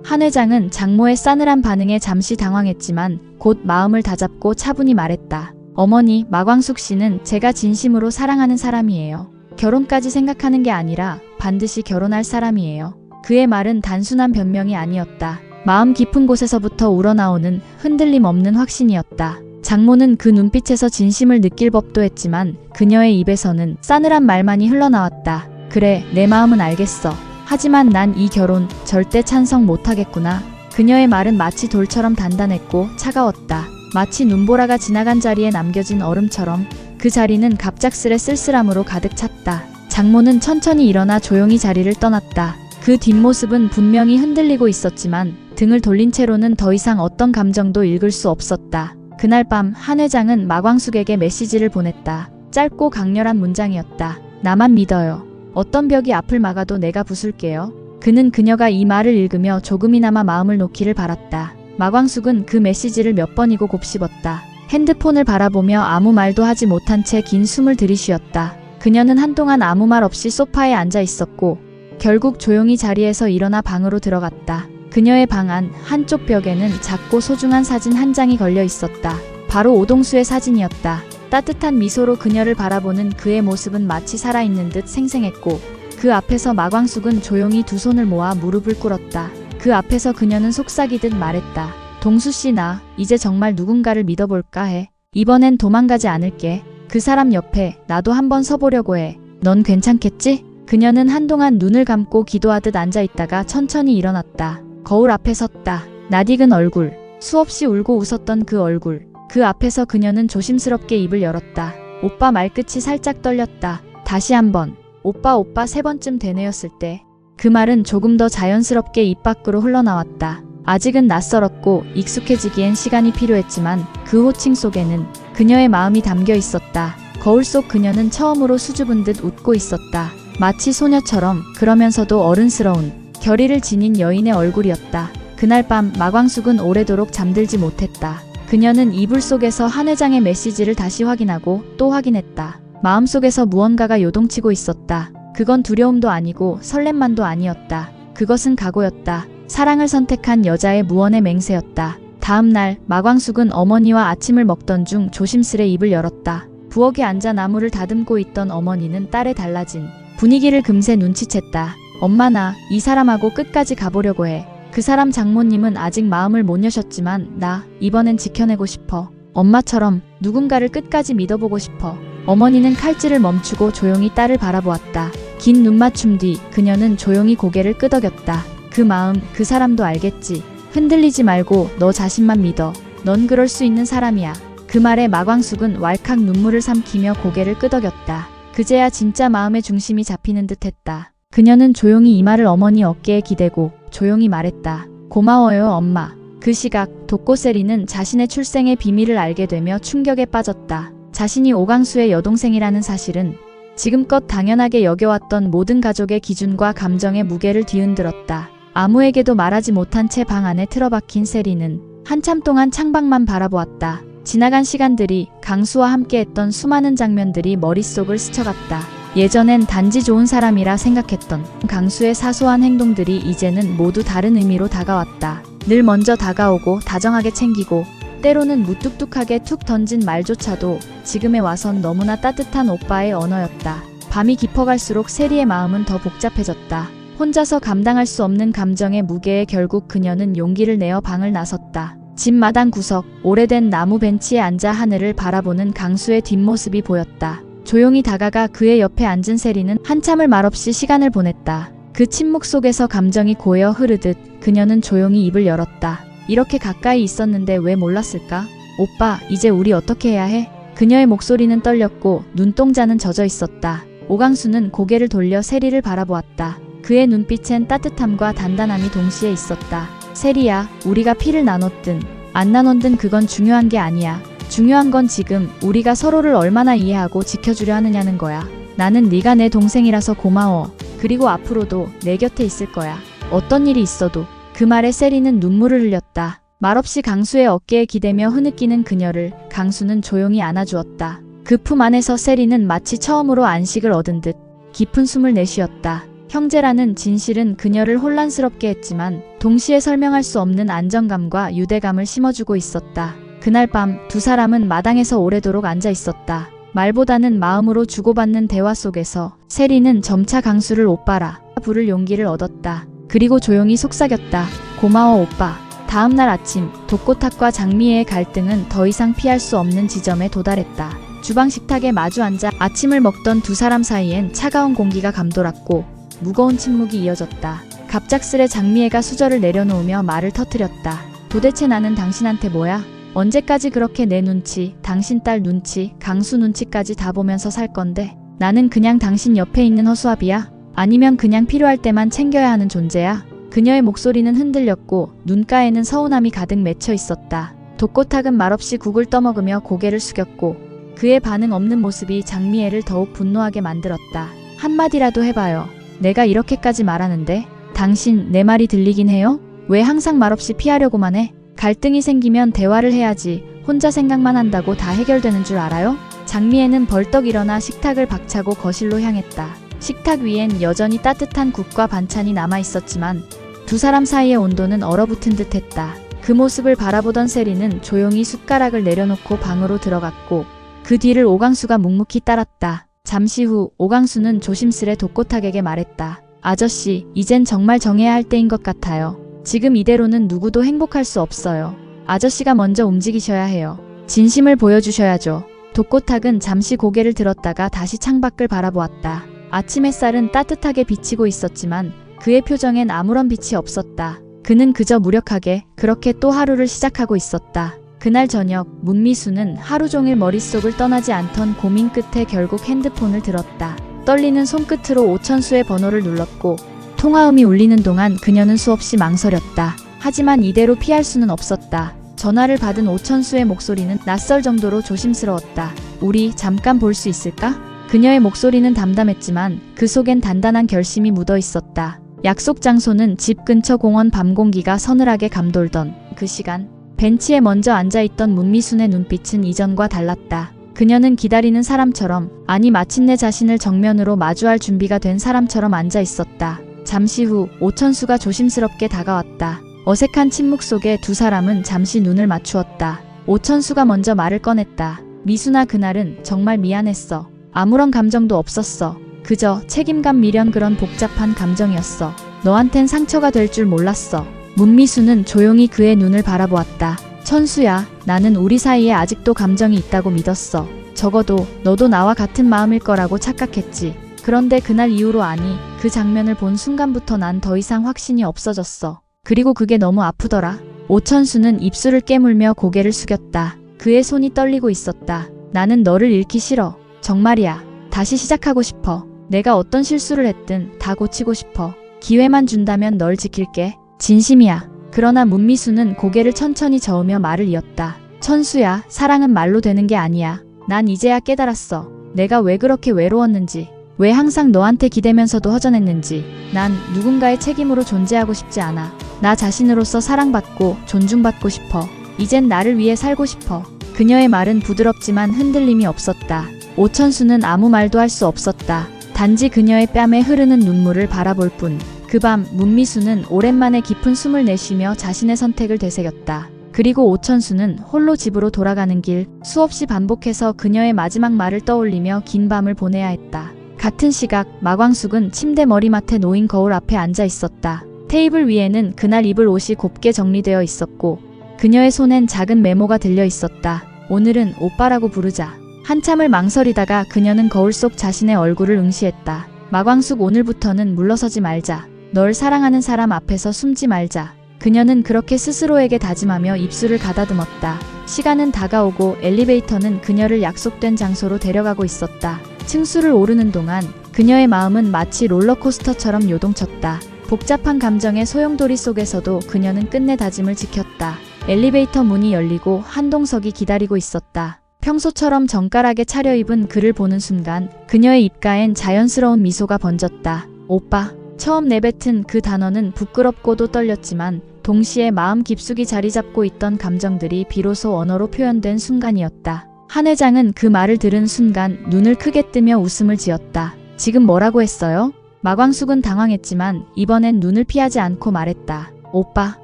한 회장은 장모의 싸늘한 반응에 잠시 당황했지만 곧 마음을 다잡고 차분히 말했다. 어머니, 마광숙 씨는 제가 진심으로 사랑하는 사람이에요. 결혼까지 생각하는 게 아니라 반드시 결혼할 사람이에요. 그의 말은 단순한 변명이 아니었다. 마음 깊은 곳에서부터 우러나오는 흔들림 없는 확신이었다. 장모는 그 눈빛에서 진심을 느낄 법도 했지만 그녀의 입에서는 싸늘한 말만이 흘러나왔다. 그래, 내 마음은 알겠어. 하지만 난 이 결혼 절대 찬성 못하겠구나. 그녀의 말은 마치 돌처럼 단단했고 차가웠다. 마치 눈보라가 지나간 자리에 남겨진 얼음처럼 그 자리는 갑작스레 쓸쓸함으로 가득 찼다. 장모는 천천히 일어나 조용히 자리를 떠났다. 그 뒷모습은 분명히 흔들리고 있었지만 등을 돌린 채로는 더 이상 어떤 감정도 읽을 수 없었다. 그날 밤 한 회장은 마광숙에게 메시지를 보냈다. 짧고 강렬한 문장이었다. 나만 믿어요. 어떤 벽이 앞을 막아도 내가 부술게요. 그는 그녀가 이 말을 읽으며 조금이나마 마음을 놓기를 바랐다. 마광숙은 그 메시지를 몇 번이고 곱씹었다. 핸드폰을 바라보며 아무 말도 하지 못한 채 긴 숨을 들이쉬었다. 그녀는 한동안 아무 말 없이 소파에 앉아 있었고 결국 조용히 자리에서 일어나 방으로 들어갔다. 그녀의 방 안 한쪽 벽에는 작고 소중한 사진 한 장이 걸려 있었다. 바로 오동수의 사진이었다. 따뜻한 미소로 그녀를 바라보는 그의 모습은 마치 살아있는 듯 생생했고 그 앞에서 마광숙은 조용히 두 손을 모아 무릎을 꿇었다. 그 앞에서 그녀는 속삭이듯 말했다. 동수씨, 나 이제 정말 누군가를 믿어볼까 해. 이번엔 도망가지 않을게. 그 사람 옆에 나도 한번 서보려고 해. 넌 괜찮겠지? 그녀는 한동안 눈을 감고 기도하듯 앉아있다가 천천히 일어났다. 거울 앞에 섰다. 낯익은 얼굴, 수없이 울고 웃었던 그 얼굴. 그 앞에서 그녀는 조심스럽게 입을 열었다. 오빠 말끝이 살짝 떨렸다. 다시 한번. 오빠 세 번쯤 되뇌었을 때 그 말은 조금 더 자연스럽게 입 밖으로 흘러나왔다. 아직은 낯설었고 익숙해지기엔 시간이 필요했지만 그 호칭 속에는 그녀의 마음이 담겨 있었다. 거울 속 그녀는 처음으로 수줍은 듯 웃고 있었다. 마치 소녀처럼 그러면서도 어른스러운 결의를 지닌 여인의 얼굴이었다. 그날 밤 마광숙은 오래도록 잠들지 못했다. 그녀는 이불 속에서 한 회장의 메시지를 다시 확인하고 또 확인했다. 마음속에서 무언가가 요동치고 있었다. 그건 두려움도 아니고 설렘만도 아니었다. 그것은 각오였다. 사랑을 선택한 여자의 무언의 맹세였다. 다음 날 마광숙은 어머니와 아침을 먹던 중 조심스레 입을 열었다. 부엌에 앉아 나무를 다듬고 있던 어머니는 딸의 달라진 분위기를 금세 눈치챘다. 엄마, 나 이 사람하고 끝까지 가보려고 해. 그 사람 장모님은 아직 마음을 못 여셨지만 나 이번엔 지켜내고 싶어. 엄마처럼 누군가를 끝까지 믿어보고 싶어. 어머니는 칼질을 멈추고 조용히 딸을 바라보았다. 긴 눈맞춤 뒤 그녀는 조용히 고개를 끄덕였다. 그 마음, 그 사람도 알겠지. 흔들리지 말고 너 자신만 믿어. 넌 그럴 수 있는 사람이야. 그 말에 마광숙은 왈칵 눈물을 삼키며 고개를 끄덕였다. 그제야 진짜 마음의 중심이 잡히는 듯했다. 그녀는 조용히 이 말을 어머니 어깨에 기대고 조용히 말했다. 고마워요, 엄마. 그 시각 독고세리는 자신의 출생의 비밀을 알게 되며 충격에 빠졌다. 자신이 오광수의 여동생이라는 사실은 지금껏 당연하게 여겨왔던 모든 가족의 기준과 감정의 무게를 뒤흔들었다. 아무에게도 말하지 못한 채 방 안에 틀어박힌 세리는 한참 동안 창밖만 바라보았다. 지나간 시간들이 강수와 함께했던 수많은 장면들이 머릿속을 스쳐갔다. 예전엔 단지 좋은 사람이라 생각했던 강수의 사소한 행동들이 이제는 모두 다른 의미로 다가왔다. 늘 먼저 다가오고 다정하게 챙기고 때로는 무뚝뚝하게 툭 던진 말조차도 지금에 와선 너무나 따뜻한 오빠의 언어였다. 밤이 깊어갈수록 세리의 마음은 더 복잡해졌다. 혼자서 감당할 수 없는 감정의 무게에 결국 그녀는 용기를 내어 방을 나섰다. 집 마당 구석, 오래된 나무 벤치에 앉아 하늘을 바라보는 강수의 뒷모습이 보였다. 조용히 다가가 그의 옆에 앉은 세리는 한참을 말없이 시간을 보냈다. 그 침묵 속에서 감정이 고여 흐르듯 그녀는 조용히 입을 열었다. 이렇게 가까이 있었는데 왜 몰랐을까? 오빠, 이제 우리 어떻게 해야 해? 그녀의 목소리는 떨렸고 눈동자는 젖어 있었다. 오광수는 고개를 돌려 세리를 바라보았다. 그의 눈빛엔 따뜻함과 단단함이 동시에 있었다. 세리야, 우리가 피를 나눴든 안 나눴든 그건 중요한 게 아니야. 중요한 건 지금 우리가 서로를 얼마나 이해하고 지켜주려 하느냐는 거야. 나는 네가 내 동생이라서 고마워. 그리고 앞으로도 내 곁에 있을 거야. 어떤 일이 있어도. 그 말에 세리는 눈물을 흘렸다. 말없이 강수의 어깨에 기대며 흐느끼는 그녀를 강수는 조용히 안아주었다. 그 품 안에서 세리는 마치 처음으로 안식을 얻은 듯 깊은 숨을 내쉬었다. 형제라는 진실은 그녀를 혼란스럽게 했지만 동시에 설명할 수 없는 안정감과 유대감을 심어주고 있었다. 그날 밤 두 사람은 마당에서 오래도록 앉아 있었다. 말보다는 마음으로 주고받는 대화 속에서 세리는 점차 강수를 오빠라 부를 용기를 얻었다. 그리고 조용히 속삭였다. 고마워 오빠. 다음 날 아침 독고탁과 장미애의 갈등은 더 이상 피할 수 없는 지점에 도달했다. 주방 식탁에 마주 앉아 아침을 먹던 두 사람 사이엔 차가운 공기가 감돌았고 무거운 침묵이 이어졌다. 갑작스레 장미애가 수저를 내려놓으며 말을 터뜨렸다. 도대체 나는 당신한테 뭐야? 언제까지 그렇게 내 눈치, 당신 딸 눈치, 강수 눈치까지 다 보면서 살 건데 나는 그냥 당신 옆에 있는 허수아비야? 아니면 그냥 필요할 때만 챙겨야 하는 존재야? 그녀의 목소리는 흔들렸고 눈가에는 서운함이 가득 맺혀 있었다. 독고탁은 말없이 국을 떠먹으며 고개를 숙였고 그의 반응 없는 모습이 장미애를 더욱 분노하게 만들었다. 한마디라도 해봐요. 내가 이렇게까지 말하는데 당신 내 말이 들리긴 해요? 왜 항상 말없이 피하려고만 해? 갈등이 생기면 대화를 해야지 혼자 생각만 한다고 다 해결되는 줄 알아요? 장미애는 벌떡 일어나 식탁을 박차고 거실로 향했다. 식탁 위엔 여전히 따뜻한 국과 반찬이 남아있었지만 두 사람 사이의 온도는 얼어붙은 듯 했다. 그 모습을 바라보던 세리는 조용히 숟가락을 내려놓고 방으로 들어갔고 그 뒤를 오강수가 묵묵히 따랐다. 잠시 후 오강수는 조심스레 독고탁에게 말했다. 아저씨, 이젠 정말 정해야 할 때인 것 같아요. 지금 이대로는 누구도 행복할 수 없어요. 아저씨가 먼저 움직이셔야 해요. 진심을 보여주셔야죠. 독고탁은 잠시 고개를 들었다가 다시 창밖을 바라보았다. 아침 햇살은 따뜻하게 비치고 있었지만 그의 표정엔 아무런 빛이 없었다. 그는 그저 무력하게 그렇게 또 하루를 시작하고 있었다. 그날 저녁 문미수는 하루 종일 머릿속을 떠나지 않던 고민 끝에 결국 핸드폰을 들었다. 떨리는 손끝으로 오천수의 번호를 눌렀고 통화음이 울리는 동안 그녀는 수없이 망설였다. 하지만 이대로 피할 수는 없었다. 전화를 받은 오천수의 목소리는 낯설 정도로 조심스러웠다. 우리 잠깐 볼 수 있을까? 그녀의 목소리는 담담했지만 그 속엔 단단한 결심이 묻어 있었다. 약속 장소는 집 근처 공원 밤 공기가 서늘하게 감돌던 그 시간. 벤치에 먼저 앉아있던 문미순의 눈빛은 이전과 달랐다. 그녀는 기다리는 사람처럼, 아니 마침내 자신을 정면으로 마주할 준비가 된 사람처럼 앉아 있었다. 잠시 후 오천수가 조심스럽게 다가왔다. 어색한 침묵 속에 두 사람은 잠시 눈을 맞추었다. 오천수가 먼저 말을 꺼냈다. 미순아, 그날은 정말 미안했어. 아무런 감정도 없었어. 그저 책임감, 미련, 그런 복잡한 감정이었어. 너한텐 상처가 될 줄 몰랐어. 문미수는 조용히 그의 눈을 바라보았다. 천수야, 나는 우리 사이에 아직도 감정이 있다고 믿었어. 적어도 너도 나와 같은 마음일 거라고 착각했지. 그런데 그날 이후로, 아니, 그 장면을 본 순간부터 난 더 이상 확신이 없어졌어. 그리고 그게 너무 아프더라. 오천수는 입술을 깨물며 고개를 숙였다. 그의 손이 떨리고 있었다. 나는 너를 잃기 싫어. 정말이야. 다시 시작하고 싶어. 내가 어떤 실수를 했든 다 고치고 싶어. 기회만 준다면 널 지킬게. 진심이야. 그러나 문미수는 고개를 천천히 저으며 말을 이었다. 천수야, 사랑은 말로 되는 게 아니야. 난 이제야 깨달았어. 내가 왜 그렇게 외로웠는지, 왜 항상 너한테 기대면서도 허전했는지. 난 누군가의 책임으로 존재하고 싶지 않아. 나 자신으로서 사랑받고 존중받고 싶어. 이젠 나를 위해 살고 싶어. 그녀의 말은 부드럽지만 흔들림이 없었다. 오천수는 아무 말도 할 수 없었다. 단지 그녀의 뺨에 흐르는 눈물을 바라볼 뿐. 그 밤 문미수는 오랜만에 깊은 숨을 내쉬며 자신의 선택을 되새겼다. 그리고 오천수는 홀로 집으로 돌아가는 길, 수없이 반복해서 그녀의 마지막 말을 떠올리며 긴 밤을 보내야 했다. 같은 시각 마광숙은 침대 머리맡에 놓인 거울 앞에 앉아 있었다. 테이블 위에는 그날 입을 옷이 곱게 정리되어 있었고 그녀의 손엔 작은 메모가 들려 있었다. 오늘은 오빠라고 부르자. 한참을 망설이다가 그녀는 거울 속 자신의 얼굴을 응시했다. 마광숙, 오늘부터는 물러서지 말자. 널 사랑하는 사람 앞에서 숨지 말자. 그녀는 그렇게 스스로에게 다짐하며 입술을 가다듬었다. 시간은 다가오고 엘리베이터는 그녀를 약속된 장소로 데려가고 있었다. 층수를 오르는 동안 그녀의 마음은 마치 롤러코스터처럼 요동쳤다. 복잡한 감정의 소용돌이 속에서도 그녀는 끝내 다짐을 지켰다. 엘리베이터 문이 열리고 한동석이 기다리고 있었다. 평소처럼 정갈하게 차려입은 그를 보는 순간 그녀의 입가엔 자연스러운 미소가 번졌다. 오빠. 처음 내뱉은 그 단어는 부끄럽고도 떨렸지만 동시에 마음 깊숙이 자리 잡고 있던 감정들이 비로소 언어로 표현된 순간이었다. 한 회장은 그 말을 들은 순간 눈을 크게 뜨며 웃음을 지었다. 지금 뭐라고 했어요? 마광숙은 당황했지만 이번엔 눈을 피하지 않고 말했다. 오빠,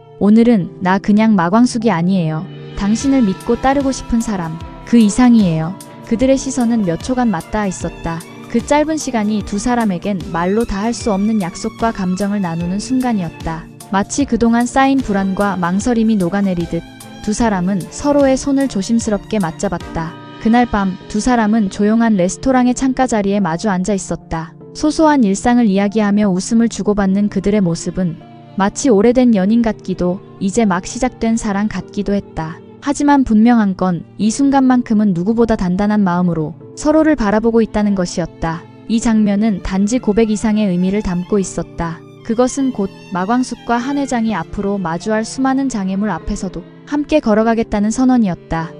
오늘은 나 그냥 마광숙이 아니에요. 당신을 믿고 따르고 싶은 사람, 그 이상이에요. 그들의 시선은 몇 초간 맞닿아 있었다. 그 짧은 시간이 두 사람에겐 말로 다 할 수 없는 약속과 감정을 나누는 순간이었다. 마치 그동안 쌓인 불안과 망설임이 녹아내리듯 두 사람은 서로의 손을 조심스럽게 맞잡았다. 그날 밤 두 사람은 조용한 레스토랑의 창가 자리에 마주 앉아 있었다. 소소한 일상을 이야기하며 웃음을 주고받는 그들의 모습은 마치 오래된 연인 같기도 이제 막 시작된 사랑 같기도 했다. 하지만 분명한 건 이 순간만큼은 누구보다 단단한 마음으로 서로를 바라보고 있다는 것이었다. 이 장면은 단지 고백 이상의 의미를 담고 있었다. 그것은 곧 마광숙과 한 회장이 앞으로 마주할 수많은 장애물 앞에서도 함께 걸어가겠다는 선언이었다.